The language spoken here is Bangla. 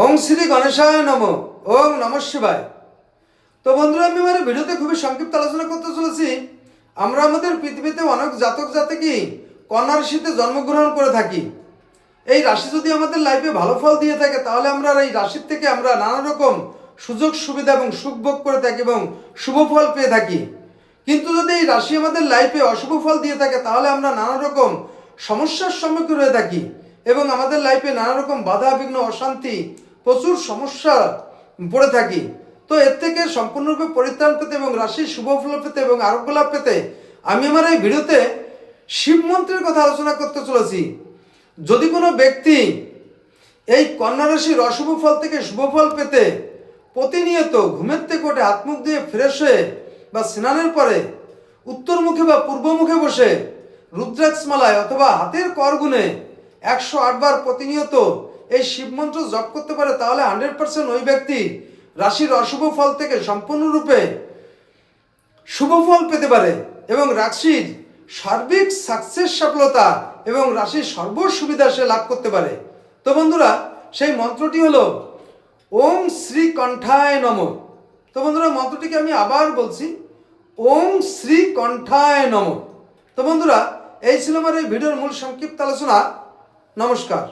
ওং শ্রী গণেশায় নম। ওং নমঃ শিবায়। তো বন্ধুরা, আমি আমার ভিডিওতে খুবই সংক্ষিপ্ত আলোচনা করতে চলেছি। আমরা আমাদের পৃথিবীতে অনেক জাতক জাতকই কন্যা রাশিতে জন্মগ্রহণ করে থাকি। এই রাশি যদি আমাদের লাইফে ভালো ফল দিয়ে থাকে, তাহলে আমরা এই রাশির থেকে আমরা নানা রকম সুযোগ সুবিধা এবং সুখ ভোগ করে থাকি এবং শুভ ফল পেয়ে থাকি। কিন্তু যদি এই রাশি আমাদের লাইফে অশুভ ফল দিয়ে থাকে, তাহলে আমরা নানা রকম সমস্যার সম্মুখীন হয়ে থাকি এবং আমাদের লাইফে নানা রকম বাধা বিঘ্ন অশান্তি প্রচুর সমস্যা পড়ে থাকি। তো এর থেকে সম্পূর্ণরূপে পরিত্রাণ পেতে এবং রাশির শুভ ফল পেতে এবং আরোগ্য লাভ পেতে আমি আমার এই ভিডিওতে শিব মন্ত্রের কথা আলোচনা করতে চলেছি। যদি কোনো ব্যক্তি এই কন্যা রাশির অশুভ ফল থেকে শুভ ফল পেতে প্রতিনিয়ত ঘুমের থেকে উঠে হাত মুখ দিয়ে ফ্রেশ হয়ে বা স্নানের পরে উত্তর মুখে বা পূর্ব মুখে বসে রুদ্রাক্ষ মালায় অথবা হাতের কর গুণে 108 বার প্রতিনিয়ত এই শিব মন্ত্র জপ করতে পারে, তাহলে 100% ওই ব্যক্তি রাশির অশুভ ফল থেকে সম্পূর্ণরূপে শুভ ফল পেতে পারে এবং রাশির সার্বিক সাকসেস সফলতা এবং রাশির সর্ব সুবিধা সে লাভ করতে পারে। তো বন্ধুরা, সেই মন্ত্রটি হলো ওং শ্রী কণ্ঠায় নমঃ। তো বন্ধুরা, মন্ত্রটিকে আমি আবার বলছি, ওং শ্রী কণ্ঠায় নমঃ। তো বন্ধুরা, এই ছিল আমার এই ভিডিওর মূল সংক্ষিপ্ত আলোচনা। নমস্কার।